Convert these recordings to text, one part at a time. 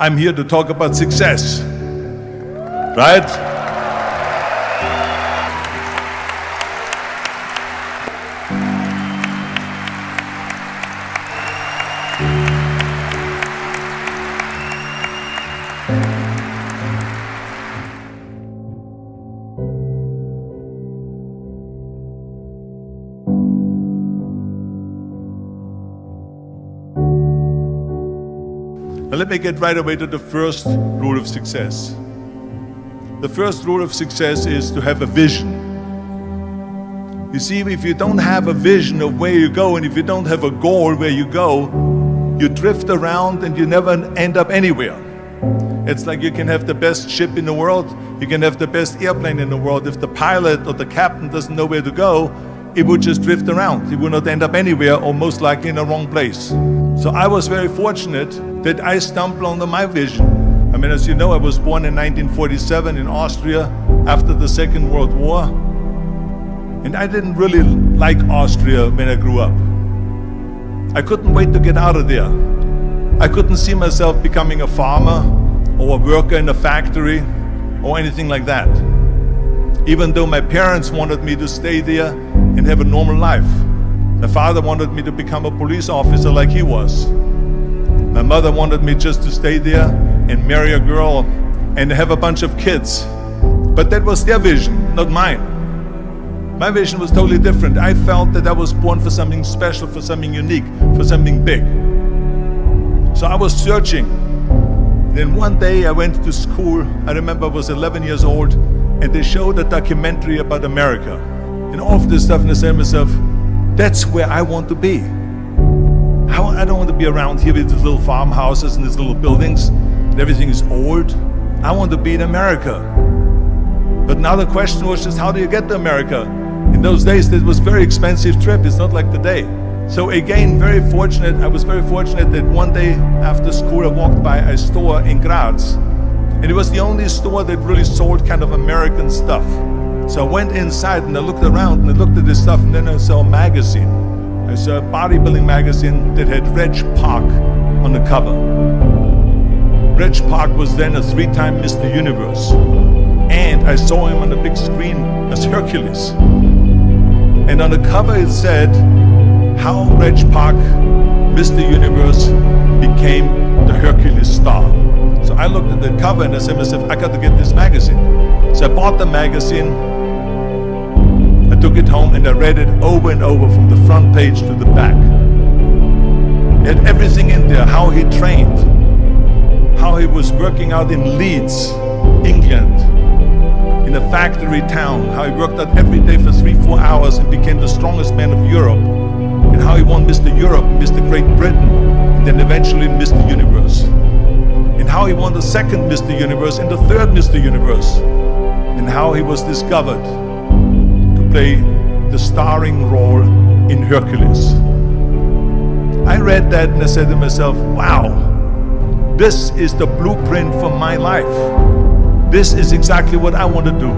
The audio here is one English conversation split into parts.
I'm here to talk about success, right? Now let me get right away to the first rule of success. The first rule of success is to have a vision. You see, if you don't have a vision of where you go, and if you don't have a goal where you go, you drift around and you never end up anywhere. It's like you can have the best ship in the world, you can have the best airplane in the world. If the pilot or the captain doesn't know where to go, it would just drift around. It would not end up anywhere, or most likely in the wrong place. So I was very fortunate that I stumbled onto my vision. I mean, as you know, I was born in 1947 in Austria after the Second World War. And I didn't really like Austria when I grew up. I couldn't wait to get out of there. I couldn't see myself becoming a farmer or a worker in a factory or anything like that. Even though my parents wanted me to stay there and have a normal life. My father wanted me to become a police officer like he was. My mother wanted me just to stay there and marry a girl and have a bunch of kids. But that was their vision, not mine. My vision was totally different. I felt that I was born for something special, for something unique, for something big. So I was searching. Then one day I went to school. I remember I was 11 years old, and they showed a documentary about America. And all of this stuff, and I said to myself, that's where I want to be. I don't want to be around here with these little farmhouses and these little buildings, and everything is old. I want to be in America. But now the question was just, how do you get to America? In those days, it was a very expensive trip. It's not like today. So again, I was very fortunate that one day after school, I walked by a store in Graz. And it was the only store that really sold kind of American stuff. So I went inside and I looked around and I looked at this stuff, and then I saw a magazine. I saw a bodybuilding magazine that had Reg Park on the cover. Reg Park was then a 3-time Mr. Universe. And I saw him on the big screen as Hercules. And on the cover it said, how Reg Park, Mr. Universe, became the Hercules star. So I looked at the cover and I said to myself, I got to get this magazine. So I bought the magazine, I took it home and I read it over and over from the front page to the back. It had everything in there, how he trained, how he was working out in Leeds, England, in a factory town, how he worked out every day for 3-4 hours and became the strongest man of Europe, and how he won Mr. Europe, Mr. Great Britain, and then eventually Mr. Universe. And how he won the second Mr. Universe and the third Mr. Universe, and how he was discovered to play the starring role in Hercules. I read that and I said to myself, wow, this is the blueprint for my life. This is exactly what I want to do.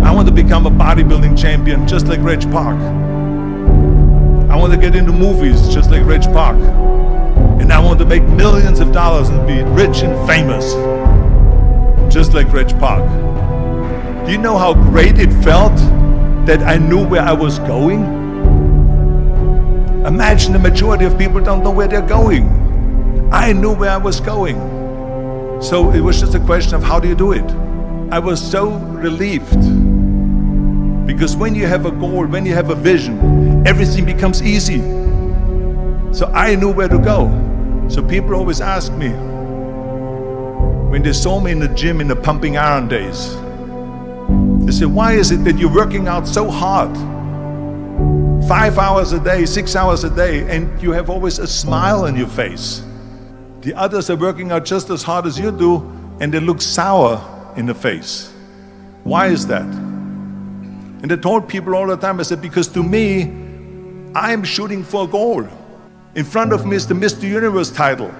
I want to become a bodybuilding champion just like Reg Park. I want to get into movies just like Reg Park. And I want to make millions of dollars and be rich and famous just like Reg Park. Do you know how great it felt that I knew where I was going? Imagine the majority of people don't know where they're going. I knew where I was going. So it was just a question of how do you do it? I was so relieved. Because when you have a goal, when you have a vision, everything becomes easy. So I knew where to go. So people always ask me, when they saw me in the gym in the pumping iron days, they said, why is it that you're working out so hard? 5 hours a day, 6 hours a day, and you have always a smile on your face. The others are working out just as hard as you do, and they look sour in the face. Why is that? And I told people all the time, I said, because to me, I'm shooting for a goal. In front of me is the Mr. Universe title.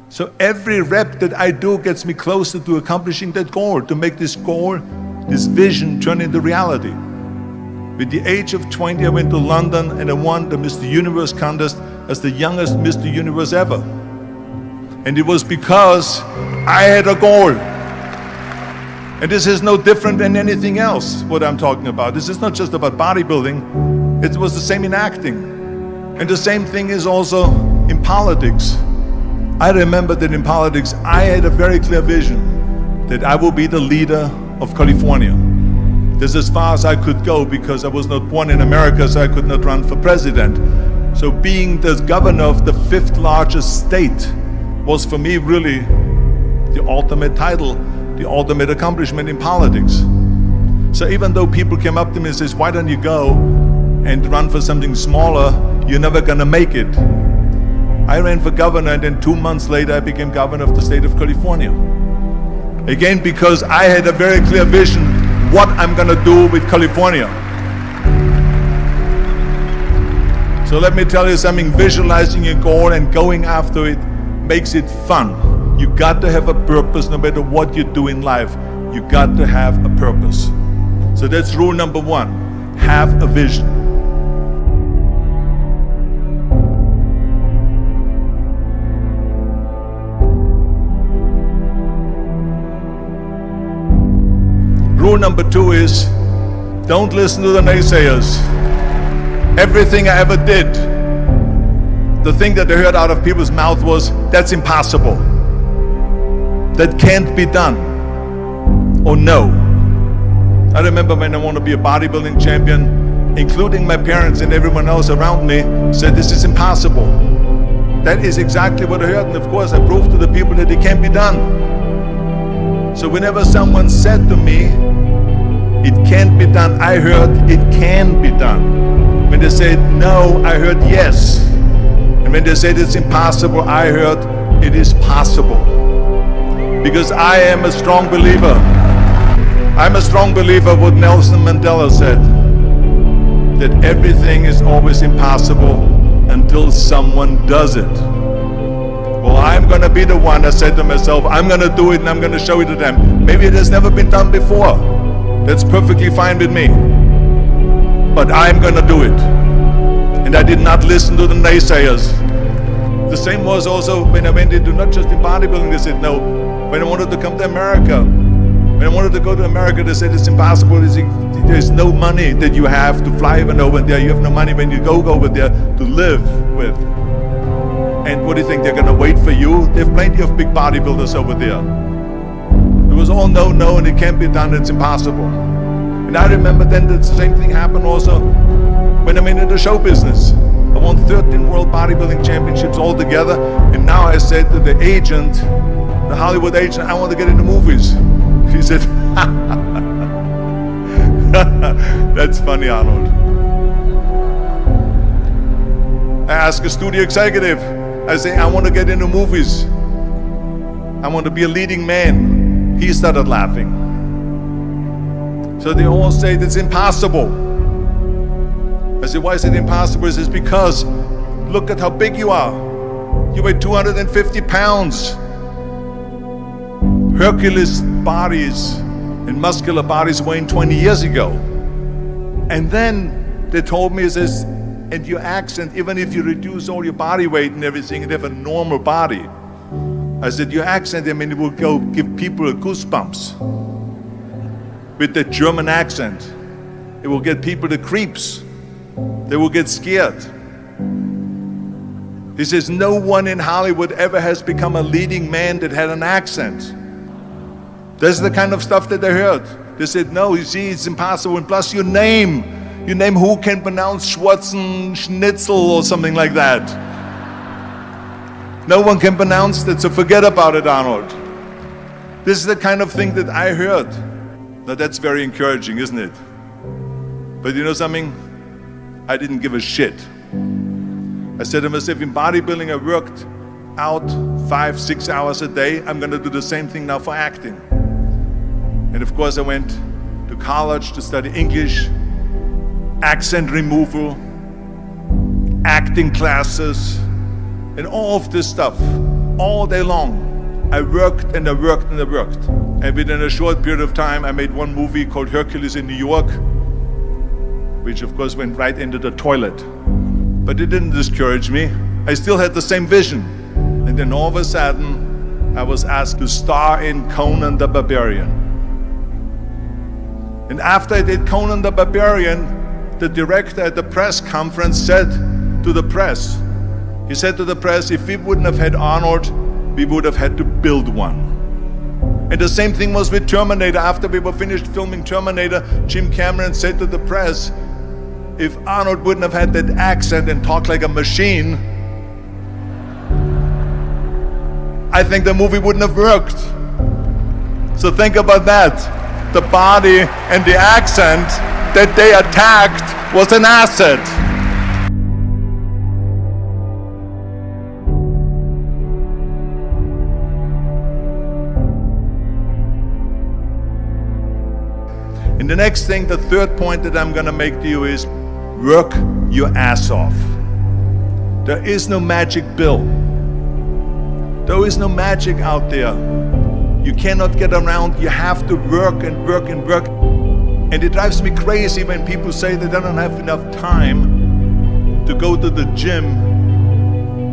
So every rep that I do gets me closer to accomplishing that goal, to make this goal, this vision turn into reality. With the age of 20, I went to London and I won the Mr. Universe contest as the youngest Mr. Universe ever. And it was because I had a goal. And this is no different than anything else, what I'm talking about. This is not just about bodybuilding. It was the same in acting. And the same thing is also in politics. I remember that in politics, I had a very clear vision that I will be the leader of California. This is as far as I could go because I was not born in America, so I could not run for president. So being the governor of the 5th largest state was for me really the ultimate title, the ultimate accomplishment in politics. So even though people came up to me and says, why don't you go and run for something smaller, you're never gonna make it. I ran for governor, and then 2 months later I became governor of the state of California. Again, because I had a very clear vision what I'm gonna do with California. So let me tell you something, visualizing your goal and going after it makes it fun. You got to have a purpose no matter what you do in life. You got to have a purpose. So that's rule number 1, have a vision. Rule number 2 is, don't listen to the naysayers. Everything I ever did, the thing that I heard out of people's mouth was, that's impossible. That can't be done. Or no. I remember when I wanted to be a bodybuilding champion, including my parents and everyone else around me, said this is impossible. That is exactly what I heard, and of course I proved to the people that it can be done. So whenever someone said to me, it can't be done, I heard it can be done. When they said no, I heard yes. And when they said it's impossible, I heard it is possible. Because I am a strong believer. I'm a strong believer what Nelson Mandela said, that everything is always impossible until someone does it. Well, I'm gonna be the one that said to myself, I'm gonna do it and I'm gonna show it to them. Maybe it has never been done before. That's perfectly fine with me. But I'm gonna do it. And I did not listen to the naysayers. The same was also when I went into not just in bodybuilding, they said no. When I wanted to come to America, when I wanted to go to America, they said it's impossible. There's no money that you have to fly even over there. You have no money when you go over there to live with. And what do you think, they're gonna wait for you? They have plenty of big bodybuilders over there. It was all no, and it can't be done, it's impossible. And I remember then that the same thing happened also when I went into the show business. I won 13 world bodybuilding championships altogether, and now I said to the agent, the Hollywood agent, I want to get into movies. He said, that's funny, Arnold. I asked a studio executive, I say, I want to get into movies. I want to be a leading man. He started laughing. So they all say it's impossible. I said, why is it impossible? He says, because look at how big you are. You weigh 250 pounds. Hercules bodies and muscular bodies weighing 20 years ago. And then they told me, it says, and your accent, even if you reduce all your body weight and everything and have a normal body, I said, your accent, I mean, it will go give people a goosebumps. With the German accent, it will get people the creeps. They will get scared. He says, no one in Hollywood ever has become a leading man that had an accent. That's the kind of stuff that they heard. They said, no, you see, it's impossible. And plus your name who can pronounce Schwarzen Schnitzel or something like that. No one can pronounce that, so forget about it, Arnold. This is the kind of thing that I heard. Now that's very encouraging, isn't it? But you know something? I didn't give a shit. I said to myself, in bodybuilding I worked out 5-6 hours a day. I'm gonna do the same thing now for acting. And of course I went to college to study English, accent removal, acting classes, and all of this stuff, all day long. I worked and I worked and I worked. And within a short period of time, I made one movie called Hercules in New York, which of course went right into the toilet. But it didn't discourage me. I still had the same vision. And then all of a sudden, I was asked to star in Conan the Barbarian. And after I did Conan the Barbarian, the director at the press conference said to the press, he said to the press, if we wouldn't have had Arnold, we would have had to build one. And the same thing was with Terminator. After we were finished filming Terminator, Jim Cameron said to the press, if Arnold wouldn't have had that accent and talked like a machine, I think the movie wouldn't have worked. So think about that. The body and the accent that they attacked was an asset. And the next thing, the third point that I'm going to make to you is work your ass off. There is no magic pill. There is no magic out there. You cannot get around. You have to work and work and work. And it drives me crazy when people say they don't have enough time to go to the gym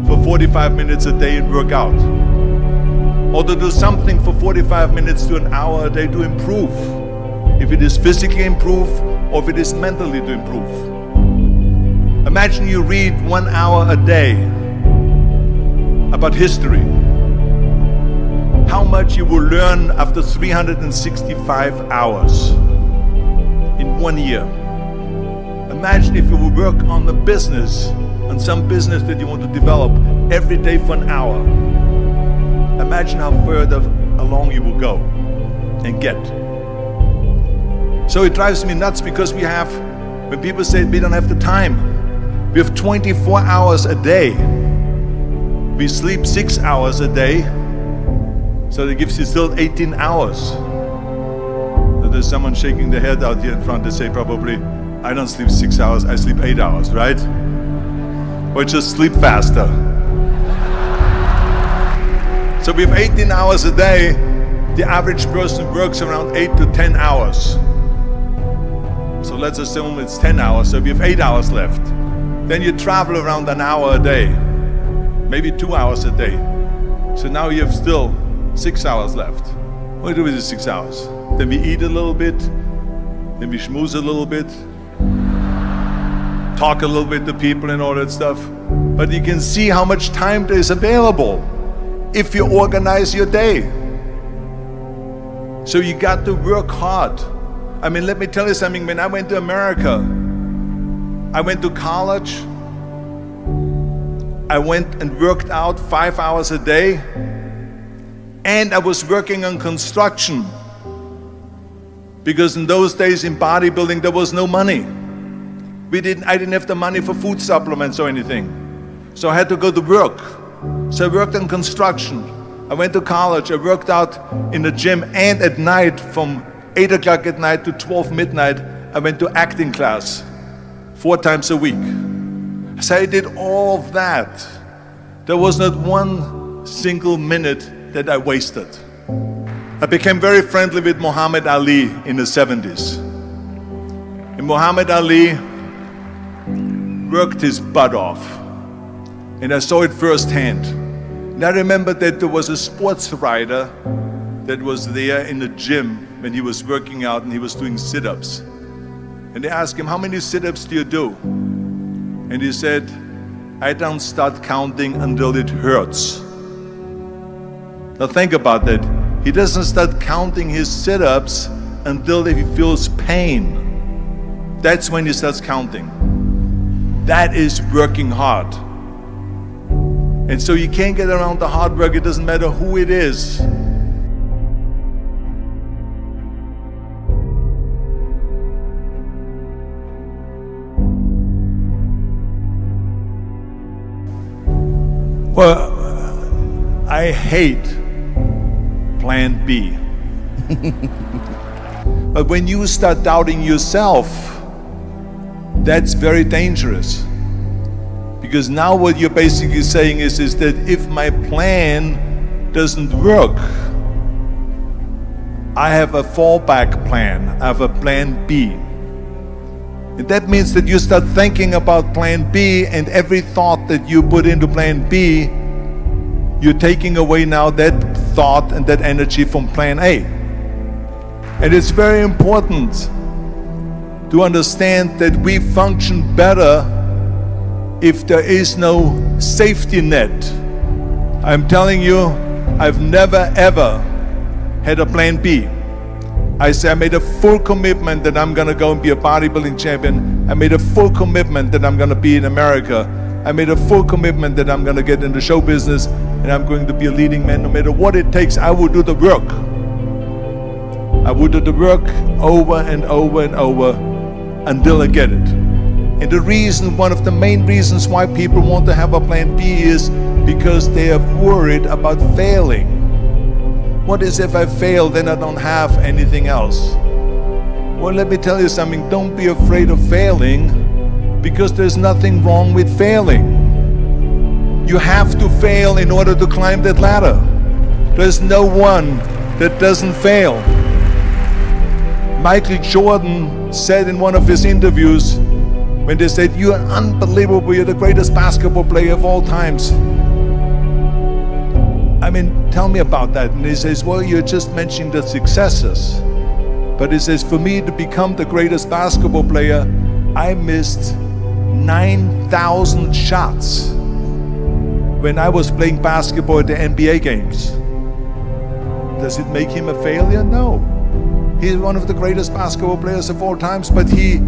for 45 minutes a day and work out. Or to do something for 45 minutes to an hour a day to improve. If it is physically improve or if it is mentally to improve. Imagine you read 1 hour a day about history. How much you will learn after 365 hours in 1 year. Imagine if you will work on the business, on some business that you want to develop every day for an hour. Imagine how further along you will go and get. So it drives me nuts because when people say we don't have the time, we have 24 hours a day. We sleep 6 hours a day, so that gives you still 18 hours. So there's someone shaking their head out here in front. They say probably, I don't sleep 6 hours, I sleep 8 hours, right? Or just sleep faster. So we have 18 hours a day. The average person works around 8 to 10 hours. So let's assume it's 10 hours, so we have 8 hours left. Then you travel around an hour a day, maybe 2 hours a day. So now you have still 6 hours left. What do we do with the 6 hours? Then we eat a little bit, then we schmooze a little bit, talk a little bit to people and all that stuff. But you can see how much time there is available if you organize your day. So you got to work hard. I mean, let me tell you something. When I went to America, I went to college. I went and worked out 5 hours a day. And I was working on construction. Because in those days in bodybuilding, there was no money. I didn't have the money for food supplements or anything. So I had to go to work. So I worked on construction. I went to college. I worked out in the gym, and at night from 8 o'clock at night to 12 midnight, I went to acting class 4 times a week. So I did all of that. There was not one single minute that I wasted. I became very friendly with Muhammad Ali in the 70s. And Muhammad Ali worked his butt off. And I saw it firsthand. And I remember that there was a sports writer that was there in the gym when he was working out and he was doing sit-ups. And they asked him, how many sit-ups do you do? And he said, I don't start counting until it hurts. Now think about that. He doesn't start counting his sit-ups until he feels pain. That's when he starts counting. That is working hard. And so you can't get around the hard work. It doesn't matter who it is. Well, I hate plan B. But when you start doubting yourself, that's very dangerous. Because now what you're basically saying is that if my plan doesn't work, I have a fallback plan, I have a plan B. And that means that you start thinking about plan B, and every thought that you put into plan B, you're taking away now that thought and that energy from plan A. And it's very important to understand that we function better if there is no safety net. I'm telling you, I've never ever had a plan B. I made a full commitment that I'm gonna go and be a bodybuilding champion. I made a full commitment that I'm gonna be in America. I made a full commitment that I'm gonna get into show business and I'm going to be a leading man. No matter what it takes, I will do the work. I will do the work over and over and over until I get it. And the reason, one of the main reasons why people want to have a plan B is because they are worried about failing. What is if I fail, then I don't have anything else? Well, let me tell you something, don't be afraid of failing, because there's nothing wrong with failing. You have to fail in order to climb that ladder. There's no one that doesn't fail. Michael Jordan said in one of his interviews, when they said, "You are unbelievable, you're the greatest basketball player of all times." I mean, tell me about that. And he says, "Well, you're just mentioning the successes." But he says, "For me to become the greatest basketball player, I missed 9,000 shots when I was playing basketball at the NBA games." Does it make him a failure? No. He's one of the greatest basketball players of all times, but he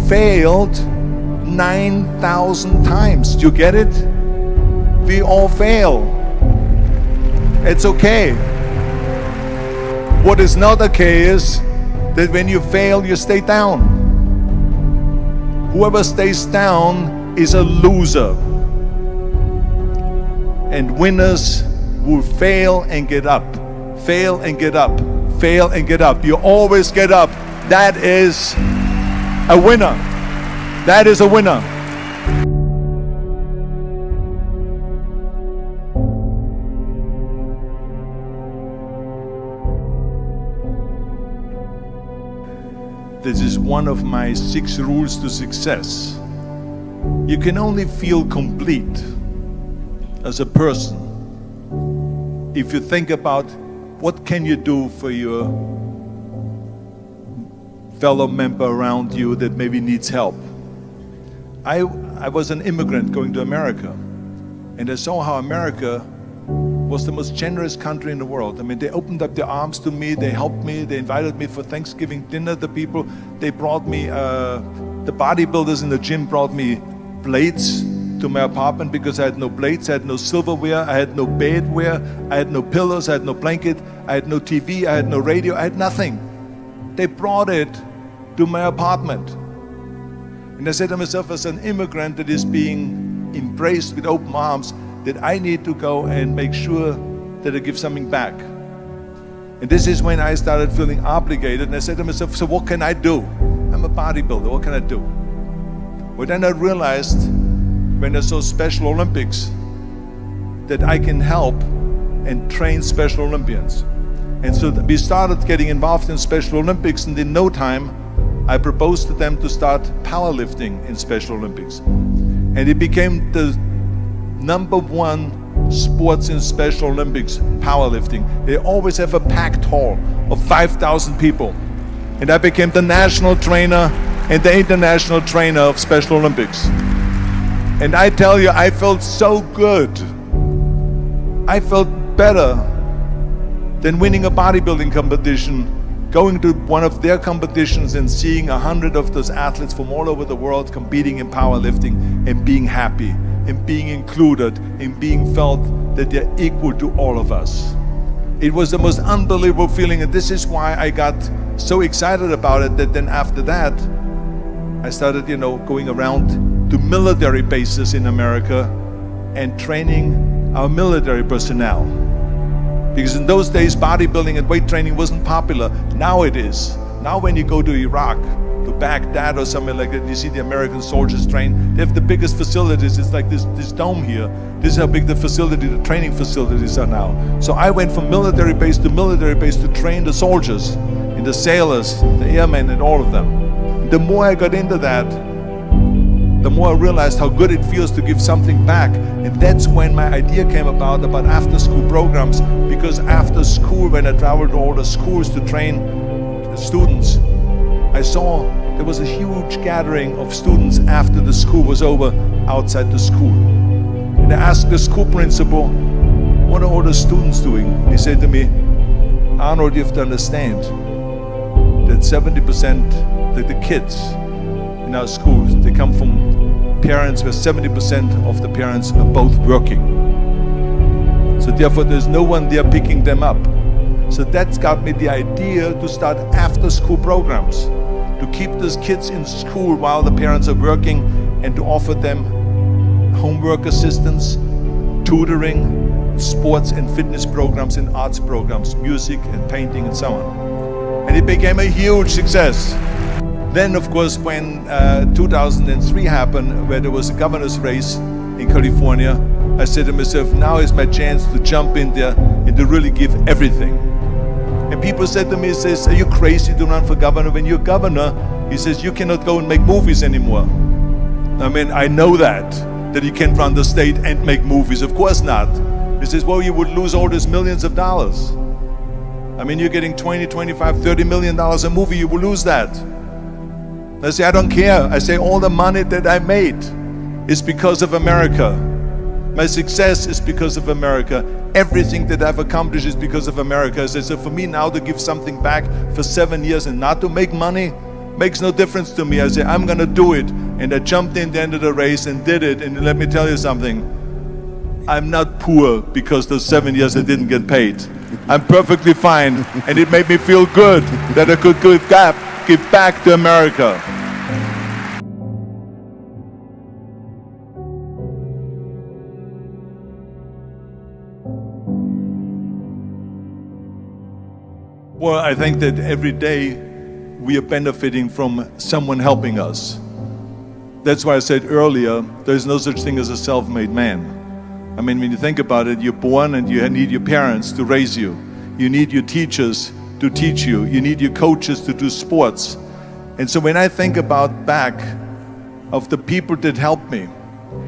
failed 9,000 times. Do you get it? We all fail. It's okay. What is not okay is that when you fail, you stay down. Whoever stays down is a loser. And winners will fail and get up. Fail and get up. Fail and get up. You always get up. That is a winner. That is a winner. This is one of my 6 rules to success. You can only feel complete as a person if you think about what can you do for your fellow member around you that maybe needs help. I was an immigrant going to America, and I saw how America was the most generous country in the world. I mean, they opened up their arms to me, they helped me, they invited me for Thanksgiving dinner. The people, they brought me, the bodybuilders in the gym brought me plates to my apartment because I had no plates, I had no silverware, I had no bedware, I had no pillows, I had no blanket, I had no TV, I had no radio, I had nothing. They brought it to my apartment. And I said to myself, as an immigrant that is being embraced with open arms, that I need to go and make sure that I give something back. And this is when I started feeling obligated, and I said to myself, so what can I do? I'm a bodybuilder, what can I do? Well, then I realized, when I saw Special Olympics, that I can help and train Special Olympians. And so we started getting involved in Special Olympics, and in no time, I proposed to them to start powerlifting in Special Olympics. And it became the #1 sports in Special Olympics, powerlifting. They always have a packed hall of 5,000 people. And I became the national trainer and the international trainer of Special Olympics. And I tell you, I felt so good. I felt better than winning a bodybuilding competition, going to one of their competitions and seeing 100 of those athletes from all over the world competing in powerlifting and being happy and being included and being felt that they're equal to all of us. It was the most unbelievable feeling, and this is why I got so excited about it that then after that, I started, going around to military bases in America and training our military personnel. Because in those days, bodybuilding and weight training wasn't popular. Now it is. Now when you go to Iraq, to Baghdad or somewhere like that, you see the American soldiers train. They have the biggest facilities. It's like this dome here. This is how big the training facilities are now. So I went from military base to train the soldiers and the sailors, the airmen and all of them. The more I got into that, the more I realized how good it feels to give something back. And that's when my idea came about after-school programs, because after school, when I traveled to all the schools to train students, I saw there was a huge gathering of students after the school was over outside the school. And I asked the school principal, what are all the students doing? He said to me, Arnold, you have to understand that 70% of the kids in our schools, they come from parents where 70% of the parents are both working. So therefore there's no one there picking them up. So that's got me the idea to start after-school programs, to keep those kids in school while the parents are working, and to offer them homework assistance, tutoring, sports and fitness programs and arts programs, music and painting and so on. And it became a huge success. Then, of course, when 2003 happened, where there was a governor's race in California, I said to myself, now is my chance to jump in there and to really give everything. And people said to me, are you crazy to run for governor? When you're governor, he says, you cannot go and make movies anymore. I mean, I know that you can't run the state and make movies. Of course not. He says, well, you would lose all these millions of dollars. I mean, you're getting 20, 25, $30 million a movie, you will lose that. I say, I don't care. I say, all the money that I made is because of America. My success is because of America. Everything that I've accomplished is because of America. I say, so for me now to give something back for 7 years and not to make money makes no difference to me. I say, I'm gonna do it. And I jumped in the end of the race and did it. And let me tell you something. I'm not poor because those 7 years I didn't get paid. I'm perfectly fine. And it made me feel good that I could give back to America. Well, I think that every day we are benefiting from someone helping us. That's why I said earlier, there's no such thing as a self-made man. I mean, when you think about it, you're born and you need your parents to raise you. You need your teachers to teach you. You need your coaches to do sports. And so when I think about back of the people that helped me,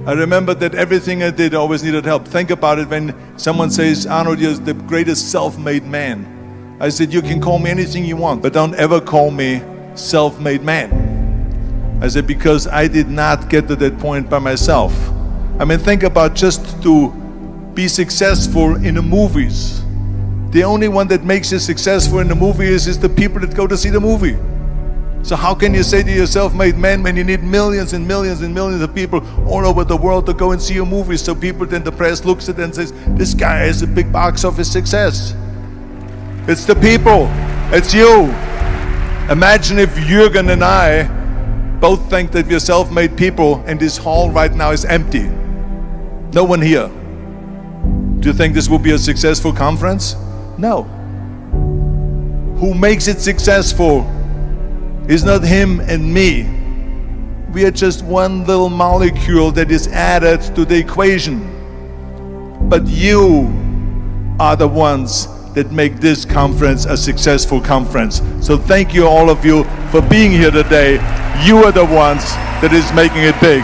I remember that everything I did, I always needed help. Think about it when someone says, Arnold, you're the greatest self-made man. I said, you can call me anything you want, but don't ever call me self-made man. I said, because I did not get to that point by myself. I mean, think about just to be successful in the movies. The only one that makes you successful in the movie is the people that go to see the movie. So how can you say to you're self-made man when you need millions and millions and millions of people all over the world to go and see your movie? So people, then the press looks at it and says, this guy has a big box office success. It's the people, it's you. Imagine if Jürgen and I both think that we're self-made people and this hall right now is empty. No one here. Do you think this will be a successful conference? No. Who makes it successful is not him and me. We are just one little molecule that is added to the equation. But you are the ones that make this conference a successful conference. So thank you all of you for being here today. You are the ones that is making it big.